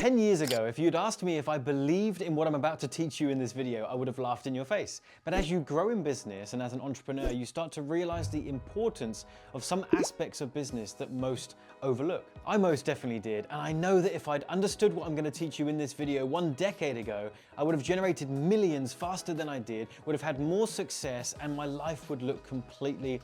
10 years ago, if you'd asked me if I believed in what I'm about to teach you in this video, I would have laughed in your face. But as you grow in business and as an entrepreneur, you start to realize the importance of some aspects of business that most overlook. I most definitely did, and I know that if I'd understood what I'm going to teach you in this video 1 decade ago, I would have generated millions faster than I did, would have had more success, and my life would look completely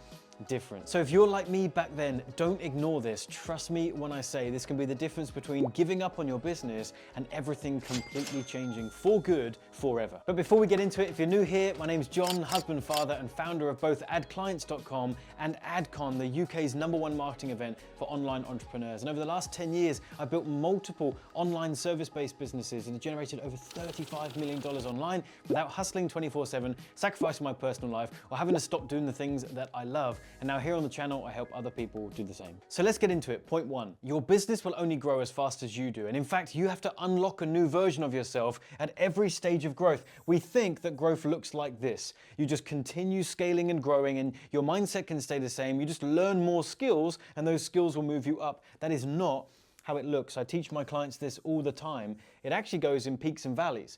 different. So if you're like me back then, don't ignore this. Trust me when I say this can be the difference between giving up on your business and everything completely changing for good forever. But before we get into it, if you're new here, my name's John, husband, father, and founder of both AdClients.com and AdCon, the UK's #1 marketing event for online entrepreneurs. And over the last 10 years, I've built multiple online service-based businesses and generated over $35 million online without hustling 24/7, sacrificing my personal life, or having to stop doing the things that I love. And now here on the channel, I help other people do the same. So let's get into it. Point 1, your business will only grow as fast as you do. And in fact, you have to unlock a new version of yourself at every stage of growth. We think that growth looks like this. You just continue scaling and growing and your mindset can stay the same. You just learn more skills and those skills will move you up. That is not how it looks. I teach my clients this all the time. It actually goes in peaks and valleys.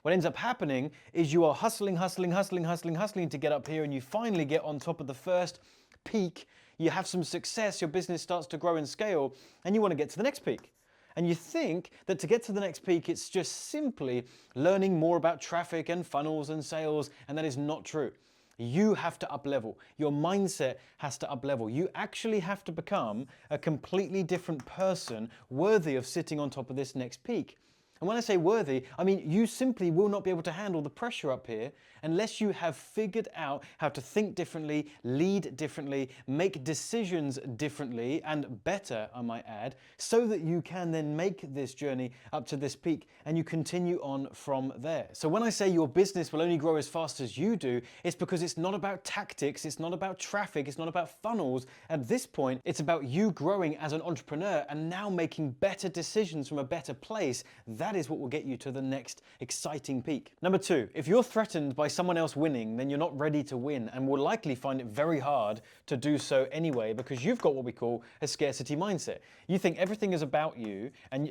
What ends up happening is you are hustling to get up here, and you finally get on top of the first peak. You have some success, your business starts to grow and scale, and you want to get to the next peak. And you think that to get to the next peak, it's just simply learning more about traffic and funnels and sales, and that is not true. You have to up-level. Your mindset has to up-level. You actually have to become a completely different person worthy of sitting on top of this next peak. And when I say worthy, I mean you simply will not be able to handle the pressure up here unless you have figured out how to think differently, lead differently, make decisions differently and better, I might add, so that you can then make this journey up to this peak and you continue on from there. So when I say your business will only grow as fast as you do, it's because it's not about tactics, it's not about traffic, it's not about funnels. At this point, it's about you growing as an entrepreneur and now making better decisions from a better place. That is what will get you to the next exciting peak. Number 2, if you're threatened by someone else winning, then you're not ready to win and will likely find it very hard to do so anyway because you've got what we call a scarcity mindset. You think everything is about you and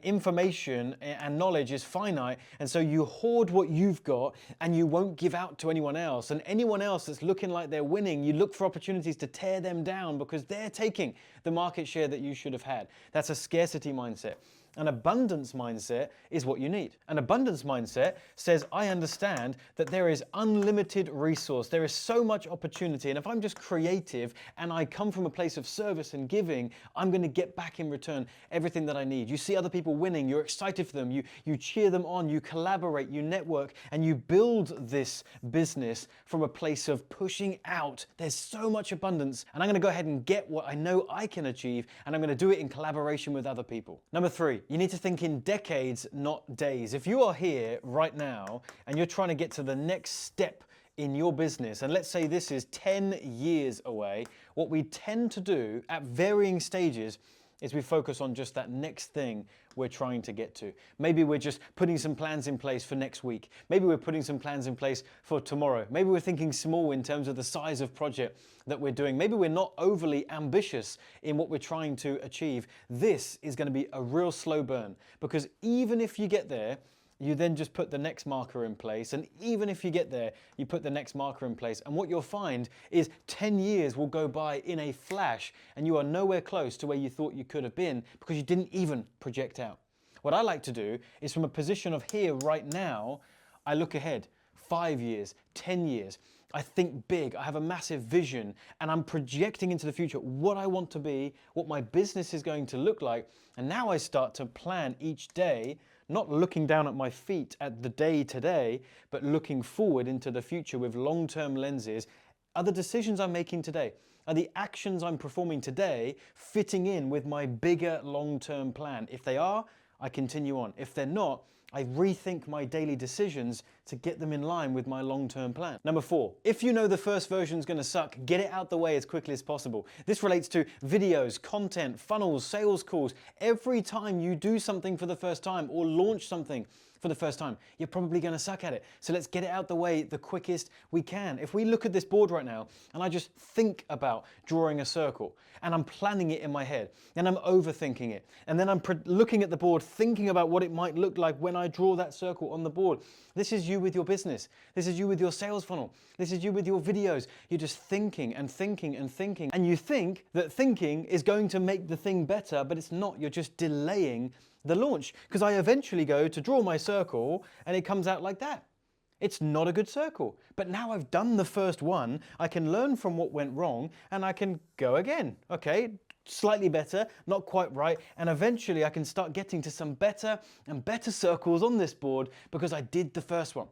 information and knowledge is finite, and so you hoard what you've got and you won't give out to anyone else. And anyone else that's looking like they're winning, you look for opportunities to tear them down because they're taking the market share that you should have had. That's a scarcity mindset. An abundance mindset is what you need. An abundance mindset says, I understand that there is unlimited resource. There is so much opportunity. And if I'm just creative and I come from a place of service and giving, I'm going to get back in return everything that I need. You see other people winning, you're excited for them, you cheer them on, you collaborate, you network, and you build this business from a place of pushing out. There's so much abundance, and I'm going to go ahead and get what I know I can achieve, and I'm going to do it in collaboration with other people. Number 3, you need to think in decades, not days. If you are here right now and you're trying to get to the next step in your business, and let's say this is 10 years away, what we tend to do at varying stages is we focus on just that next thing we're trying to get to. Maybe we're just putting some plans in place for next week. Maybe we're putting some plans in place for tomorrow. Maybe we're thinking small in terms of the size of project that we're doing. Maybe we're not overly ambitious in what we're trying to achieve. This is going to be a real slow burn because even if you get there, you then just put the next marker in place. And even if you get there, you put the next marker in place. And what you'll find is 10 years will go by in a flash and you are nowhere close to where you thought you could have been because you didn't even project out. What I like to do is from a position of here right now, I look ahead 5 years, 10 years. I think big, I have a massive vision and I'm projecting into the future what I want to be, what my business is going to look like. And now I start to plan each day, not looking down at my feet at the day today, but looking forward into the future with long-term lenses. Are the decisions I'm making today, are the actions I'm performing today fitting in with my bigger long-term plan? If they are, I continue on. If they're not, I rethink my daily decisions to get them in line with my long-term plan. Number 4, if you know the first version is going to suck, get it out the way as quickly as possible. This relates to videos, content, funnels, sales calls. Every time you do something for the first time or launch something for the first time, you're probably going to suck at it. So let's get it out the way the quickest we can. If we look at this board right now and I just think about drawing a circle and I'm planning it in my head and I'm overthinking it and then I'm looking at the board thinking about what it might look like when I draw that circle on the board. This is you with your business. This is you with your sales funnel. This is you with your videos. You're just thinking and thinking and thinking. And you think that thinking is going to make the thing better, but it's not. You're just delaying the launch, because I eventually go to draw my circle and it comes out like that. It's not a good circle. But now I've done the first one, I can learn from what went wrong and I can go again. Okay, slightly better, not quite right, and eventually I can start getting to some better and better circles on this board because I did the first one.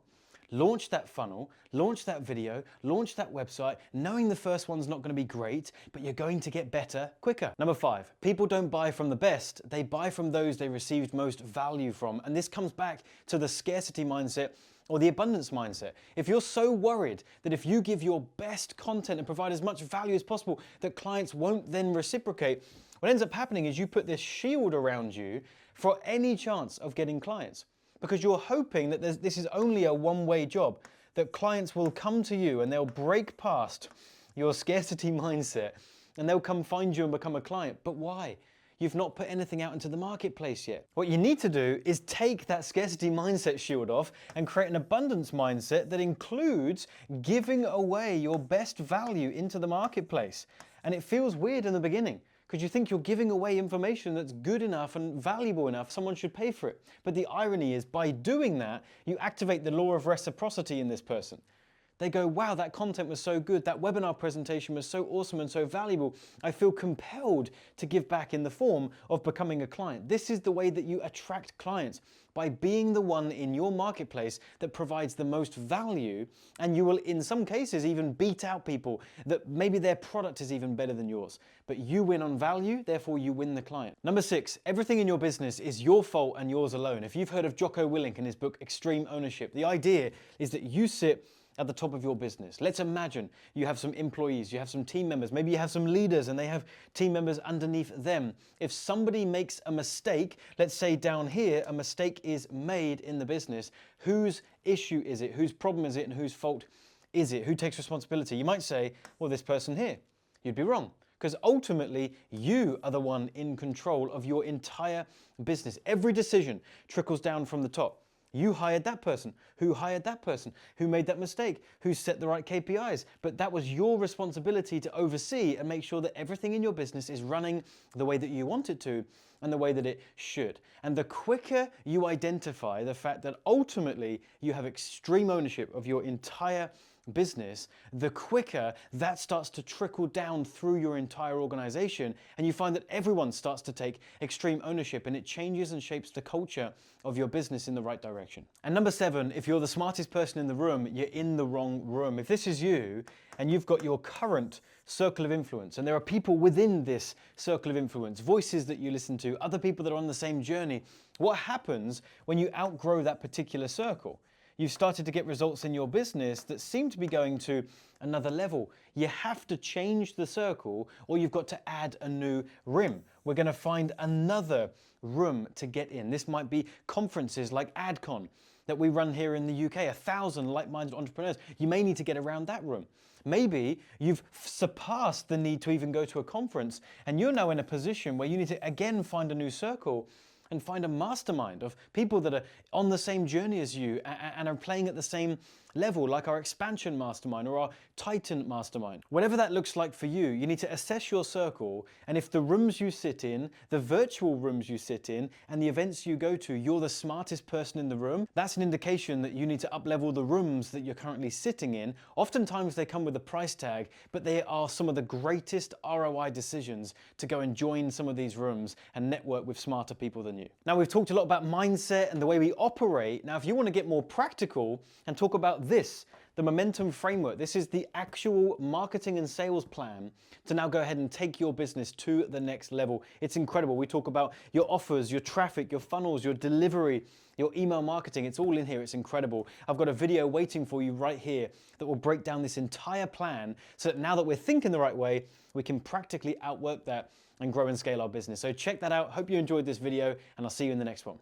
Launch that funnel, launch that video, launch that website, knowing the first one's not going to be great, but you're going to get better quicker. Number 5, people don't buy from the best, they buy from those they received most value from. And this comes back to the scarcity mindset or the abundance mindset. If you're so worried that if you give your best content and provide as much value as possible, that clients won't then reciprocate, what ends up happening is you put this shield around you for any chance of getting clients. Because you're hoping that this is only a one-way job, that clients will come to you and they'll break past your scarcity mindset and they'll come find you and become a client. But why? You've not put anything out into the marketplace yet. What you need to do is take that scarcity mindset shield off and create an abundance mindset that includes giving away your best value into the marketplace. And it feels weird in the beginning, because you think you're giving away information that's good enough and valuable enough, someone should pay for it. But the irony is, by doing that, you activate the law of reciprocity in this person. They go, wow, that content was so good, that webinar presentation was so awesome and so valuable, I feel compelled to give back in the form of becoming a client. This is the way that you attract clients, by being the one in your marketplace that provides the most value, and you will in some cases even beat out people that maybe their product is even better than yours. But you win on value, therefore you win the client. Number 6, everything in your business is your fault and yours alone. If you've heard of Jocko Willink and his book Extreme Ownership, the idea is that you sit at the top of your business. Let's imagine you have some employees, you have some team members, maybe you have some leaders and they have team members underneath them. If somebody makes a mistake, let's say down here, a mistake is made in the business, whose issue is it? Whose problem is it? And whose fault is it? Who takes responsibility? You might say, well, this person here. You'd be wrong, because ultimately you are the one in control of your entire business. Every decision trickles down from the top. You hired that person, who hired that person, who made that mistake, who set the right KPIs. But that was your responsibility to oversee and make sure that everything in your business is running the way that you want it to and the way that it should. And the quicker you identify the fact that ultimately you have extreme ownership of your entire business, the quicker that starts to trickle down through your entire organization, and you find that everyone starts to take extreme ownership, and it changes and shapes the culture of your business in the right direction. And number 7, if you're the smartest person in the room, you're in the wrong room. If this is you and you've got your current circle of influence, and there are people within this circle of influence, voices that you listen to, other people that are on the same journey, what happens when you outgrow that particular circle? You've started to get results in your business that seem to be going to another level. You have to change the circle, or you've got to add a new rim. We're going to find another room to get in. This might be conferences like AdCon that we run here in the UK, 1,000 like-minded entrepreneurs. You may need to get around that room. Maybe you've surpassed the need to even go to a conference, and you're now in a position where you need to again find a new circle and find a mastermind of people that are on the same journey as you and are playing at the same level, like our expansion mastermind or our Titan mastermind. Whatever that looks like for you, you need to assess your circle, and if the rooms you sit in, the virtual rooms you sit in, and the events you go to, you're the smartest person in the room, that's an indication that you need to up-level the rooms that you're currently sitting in. Oftentimes they come with a price tag, but they are some of the greatest ROI decisions to go and join some of these rooms and network with smarter people than you. Now, we've talked a lot about mindset and the way we operate. Now, if you want to get more practical and talk about this, the momentum framework. This is the actual marketing and sales plan to now go ahead and take your business to the next level. It's incredible. We talk about your offers, your traffic, your funnels, your delivery, your email marketing. It's all in here. It's incredible. I've got a video waiting for you right here that will break down this entire plan so that now that we're thinking the right way, we can practically outwork that and grow and scale our business. So check that out. Hope you enjoyed this video, and I'll see you in the next one.